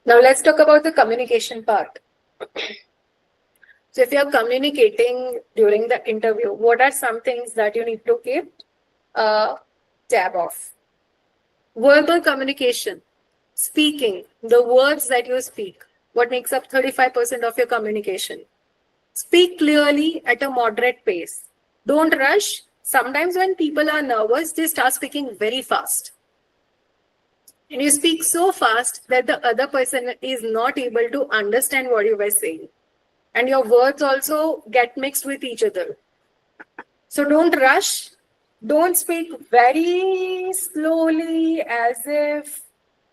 Now let's talk about the communication part. So if you're communicating during the interview, what are some things that you need to keep tab off? Verbal communication, speaking, the words that you speak, what makes up 35% of your communication. Speak clearly at a moderate pace. Don't rush. Sometimes when people are nervous, they start speaking very fast. And you speak so fast that the other person is not able to understand what you were saying. And your words also get mixed with each other. So don't rush. Don't speak very slowly as if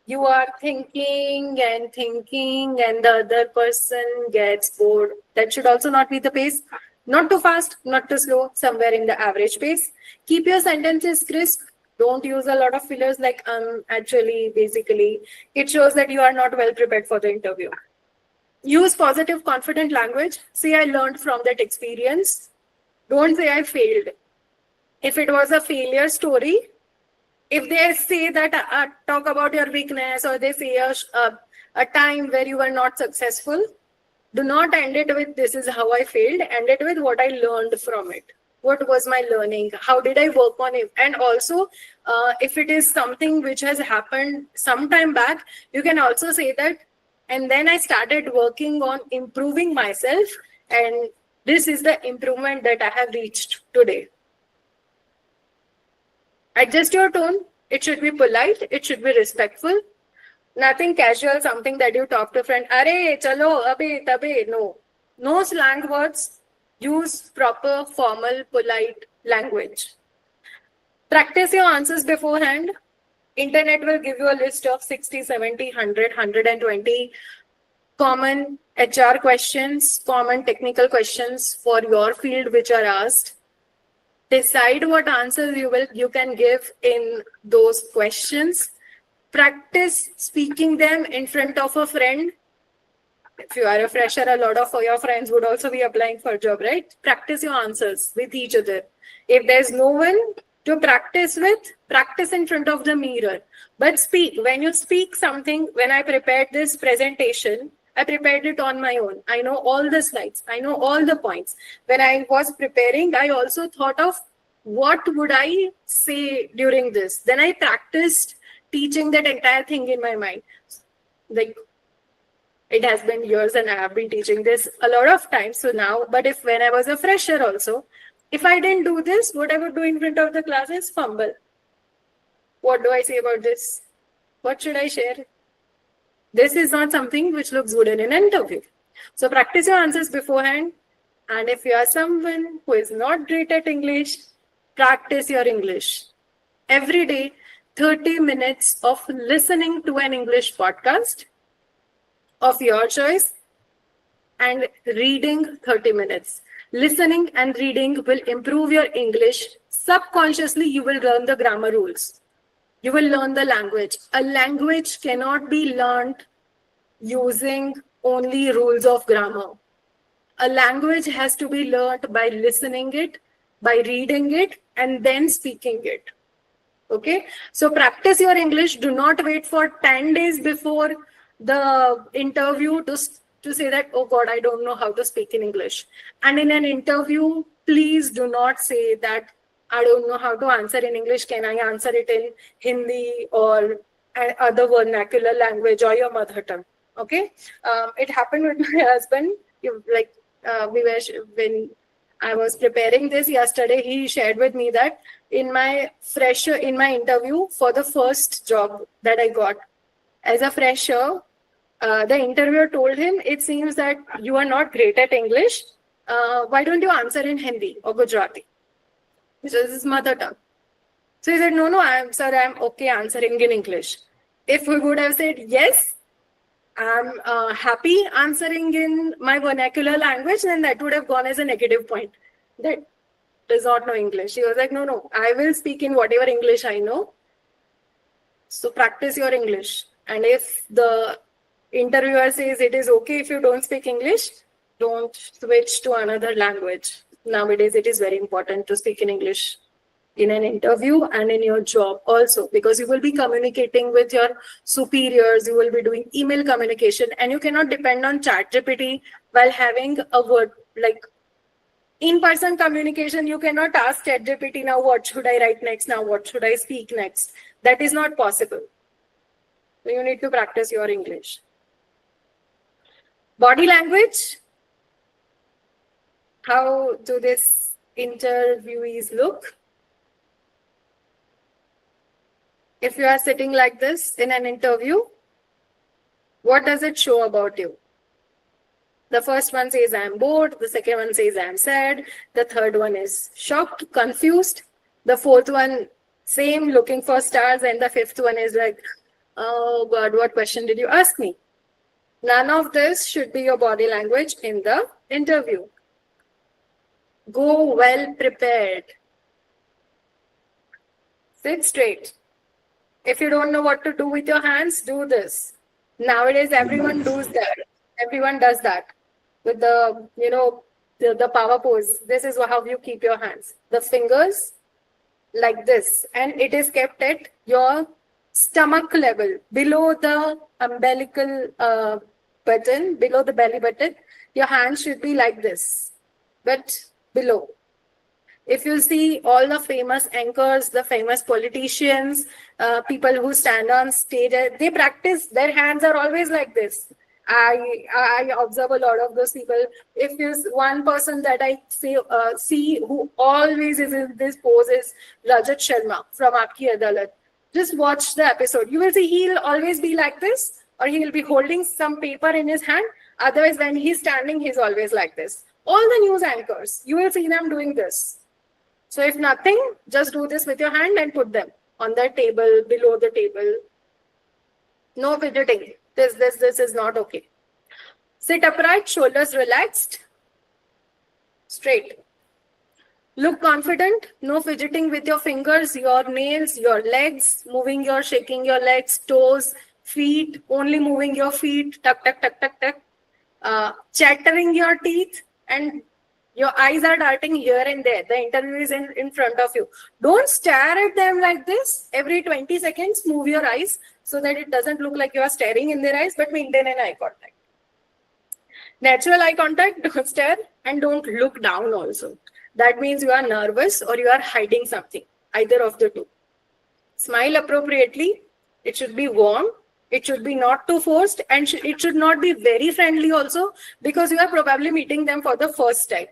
you are thinking and the other person gets bored. That should also not be the pace. Not too fast, not too slow, somewhere in the average pace. Keep your sentences crisp. Don't use a lot of fillers like actually, basically. It shows that you are not well prepared for the interview. Use positive, confident language. Say, I learned from that experience. Don't say, I failed. If it was a failure story, if they say that, talk about your weakness, or they say a time where you were not successful, do not end it with, this is how I failed. End it with what I learned from it. What was my learning? How did I work on it? And also, if it is something which has happened some time back, you can also say that, and then I started working on improving myself, and this is the improvement that I have reached today. Adjust your tone. It should be polite. It should be respectful. Nothing casual, something that you talk to a friend. Are, chalo, abe, tabe. No. No slang words. Use proper, formal, polite language. Practice your answers beforehand. Internet will give you a list of 60, 70, 100, 120 common HR questions, common technical questions for your field which are asked. Decide what answers you can give in those questions. Practice speaking them in front of a friend. If you are a fresher, a lot of your friends would also be applying for a job, right? Practice your answers with each other. If there's no one to practice with, practice in front of the mirror. But speak. When you speak something, when I prepared this presentation, I prepared it on my own. I know all the slides. I know all the points. When I was preparing, I also thought of what would I say during this. Then I practiced teaching that entire thing in my mind. Like, it has been years and I have been teaching this a lot of times. So now, but if when I was a fresher also, if I didn't do this, what I would do in front of the class is fumble. What do I say about this? What should I share? This is not something which looks good in an interview. So practice your answers beforehand. And if you are someone who is not great at English, practice your English. Every day, 30 minutes of listening to an English podcast of your choice and reading 30 minutes. Listening and reading will improve your English. Subconsciously, you will learn the grammar rules. You will learn the language. A language cannot be learned using only rules of grammar. A language has to be learned by listening it, by reading it, and then speaking it. Okay? So practice your English. Do not wait for 10 days before the interview to say that, oh God, I don't know how to speak in English. And in an interview, please do not say that, I don't know how to answer in English. Can I answer it in Hindi or other vernacular language or your mother tongue? Okay. It happened with my husband. When I was preparing this yesterday, he shared with me that in my interview for the first job that I got as a fresher, the interviewer told him, it seems that you are not great at English. Why don't you answer in Hindi or Gujarati? Which is his mother tongue. So he said, no, I'm okay answering in English. If we would have said, yes, I'm happy answering in my vernacular language, then that would have gone as a negative point. That does not know English. He was like, no, I will speak in whatever English I know. So practice your English. And if the interviewer says it is okay if you don't speak English, don't switch to another language. Nowadays, it is very important to speak in English. in an interview and in your job also, because you will be communicating with your superiors, you will be doing email communication, and you cannot depend on ChatGPT while having a word like in-person communication. You cannot ask ChatGPT, now what should I write next, now what should I speak next. That is not possible. So you need to practice your English. Body language. How do these interviewees look? If you are sitting like this in an interview, what does it show about you? The first one says I'm bored, the second one says I'm sad, the third one is shocked, confused, the fourth one same, looking for stars, and the fifth one is like, oh God, what question did you ask me? None of this should be your body language in the interview. Go well prepared. Sit straight. If you don't know what to do with your hands, do this. Nowadays, everyone does that. Everyone does that with the, the power pose. This is how you keep your hands. The fingers like this, and it is kept at your stomach level, below the umbilical button, below the belly button. Your hands should be like this, but below. If you see all the famous anchors, the famous politicians, people who stand on stage, they practice, their hands are always like this. I observe a lot of those people. If there's one person that I see who always is in this pose is Rajat Sharma from Aapki Adalat. Just watch the episode. You will see he'll always be like this, or he will be holding some paper in his hand. Otherwise, when he's standing, he's always like this. All the news anchors, you will see them doing this. So if nothing, just do this with your hand and put them on the table, below the table. No fidgeting. This is not okay. Sit upright, shoulders relaxed, straight. Look confident, no fidgeting with your fingers, your nails, your legs, shaking your legs, toes, feet, only moving your feet, tuck, tuck, tuck, tuck, tuck. Chattering your teeth, and your eyes are darting here and there. The interview is in front of you. Don't stare at them like this. Every 20 seconds, move your eyes so that it doesn't look like you are staring in their eyes, but maintain an eye contact. Natural eye contact, don't stare, and don't look down also. That means you are nervous or you are hiding something, either of the two. Smile appropriately. It should be warm. It should be not too forced, and it should not be very friendly also, because you are probably meeting them for the first time.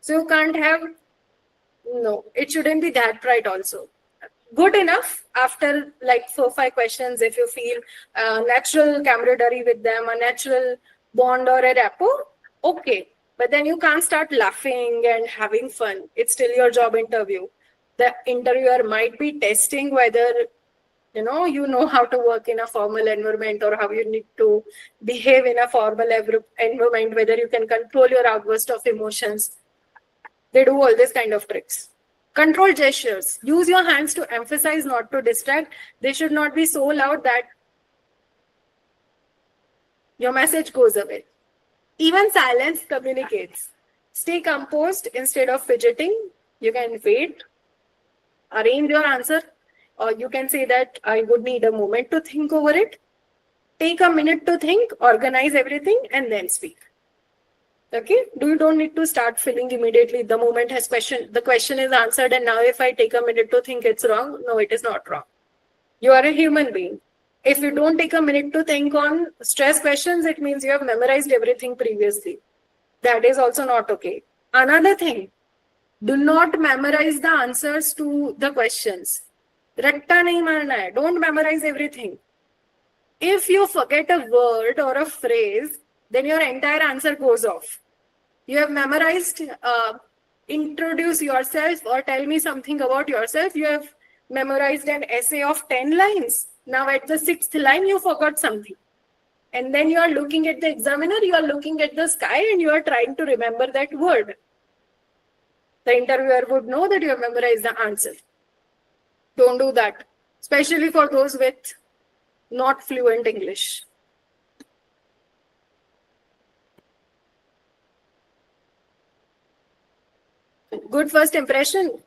So you can't have, no, it shouldn't be that bright also. Good enough after like 4-5 questions, if you feel natural camaraderie with them, a natural bond or a rapport, okay. But then you can't start laughing and having fun. It's still your job interview. The interviewer might be testing whether you know how to work in a formal environment, or how you need to behave in a formal environment, whether you can control your outburst of emotions. They do all this kind of tricks. Control gestures. Use your hands to emphasize, not to distract. They should not be so loud that your message goes away. Even silence communicates. Stay composed instead of fidgeting. You can wait, arrange your answer, or you can say that I would need a moment to think over it. Take a minute to think, organize everything, and then speak. Okay? You don't need to start filling immediately. The moment the question is answered, and now if I take a minute to think, it's wrong. No, it is not wrong. You are a human being. If you don't take a minute to think on stress questions, it means you have memorized everything previously. That is also not okay. Another thing, do not memorize the answers to the questions. Ratta nahi marna hai. Don't memorize everything. If you forget a word or a phrase, then your entire answer goes off. You have memorized, introduce yourself or tell me something about yourself. You have memorized an essay of 10 lines. Now at the 6th line, you forgot something. And then you are looking at the examiner, you are looking at the sky, and you are trying to remember that word. The interviewer would know that you have memorized the answer. Don't do that, especially for those with not fluent English. Good first impression.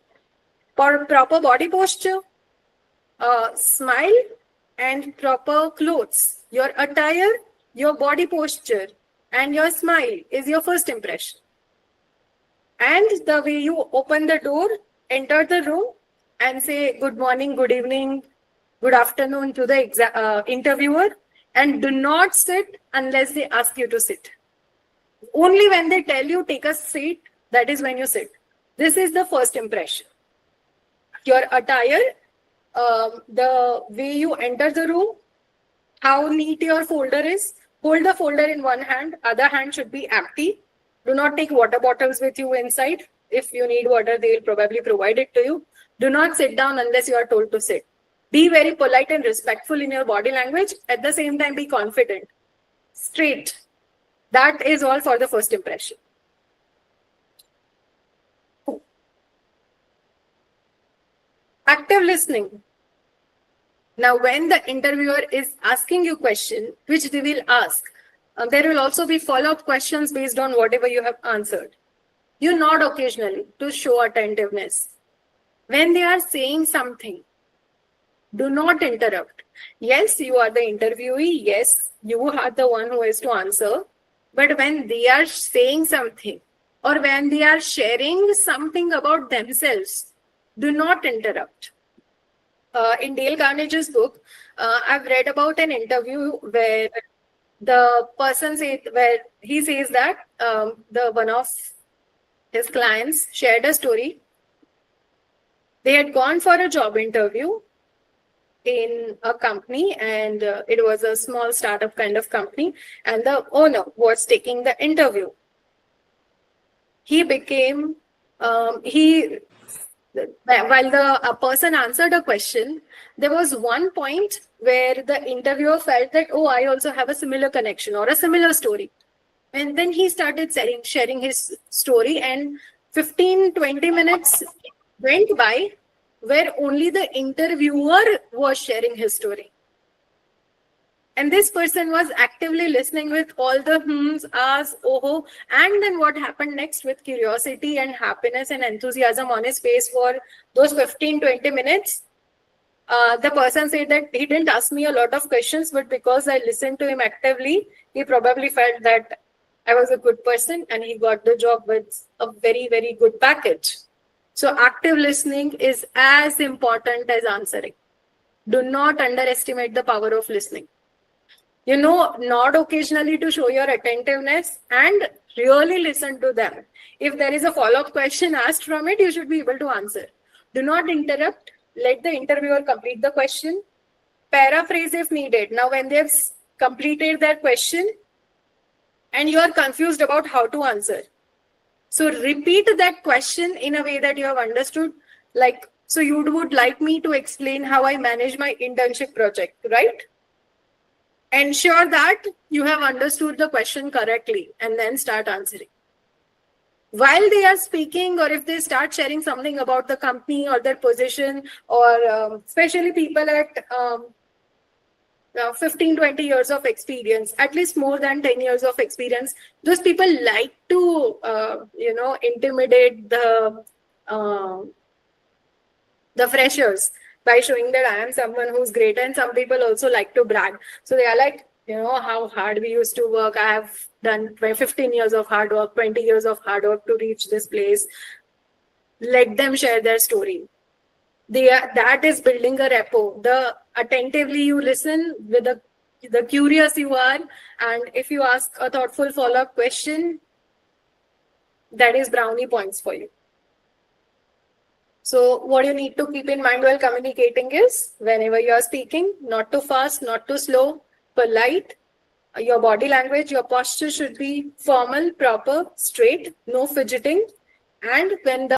proper body posture, smile, and proper clothes. Your attire, your body posture, and your smile is your first impression. And the way you open the door, enter the room, and say good morning, good evening, good afternoon to the interviewer, and do not sit unless they ask you to sit. Only when they tell you take a seat, that is when you sit. This is the first impression. Your attire, the way you enter the room, how neat your folder is. Hold the folder in one hand, other hand should be empty. Do not take water bottles with you inside. If you need water, they will probably provide it to you. Do not sit down unless you are told to sit. Be very polite and respectful in your body language. At the same time, be confident. Straight. That is all for the first impression. Active listening. Now, when the interviewer is asking you question, which they will ask, there will also be follow-up questions based on whatever you have answered. You nod occasionally to show attentiveness. When they are saying something, do not interrupt. Yes, you are the interviewee. Yes, you are the one who has to answer. But when they are saying something or when they are sharing something about themselves, do not interrupt. In Dale Carnegie's book, I've read about an interview where the person where he says that the one of his clients shared a story. They had gone for a job interview in a company, and it was a small startup kind of company, and the owner was taking the interview. He became while the person answered a question, there was one point where the interviewer felt that, oh, I also have a similar connection or a similar story. And then he started sharing his story, and 15-20 minutes went by where only the interviewer was sharing his story. And this person was actively listening with all the hmms, ahs, oh, and then what happened next with curiosity and happiness and enthusiasm on his face for those 15-20 minutes. The person said that he didn't ask me a lot of questions, but because I listened to him actively, he probably felt that I was a good person and he got the job with a very, very good package. So active listening is as important as answering. Do not underestimate the power of listening. Nod occasionally to show your attentiveness and really listen to them. If there is a follow-up question asked from it, you should be able to answer. Do not interrupt. Let the interviewer complete the question. Paraphrase if needed. Now, when they've completed that question and you are confused about how to answer, so repeat that question in a way that you have understood. Like, so you would like me to explain how I manage my internship project, right? Ensure that you have understood the question correctly and then start answering. While they are speaking, or if they start sharing something about the company or their position, or especially people at 15-20 years of experience, at least more than 10 years of experience, those people like to intimidate the freshers by showing that I am someone who's great. And some people also like to brag. So they are like, how hard we used to work. I have done 15 years of hard work, 20 years of hard work to reach this place. Let them share their story. That is building a rapport. The attentively you listen, with the curious you are, and if you ask a thoughtful follow-up question, that is brownie points for you. So what you need to keep in mind while communicating is, whenever you are speaking, not too fast, not too slow, polite. Your body language, your posture should be formal, proper, straight, no fidgeting. And when the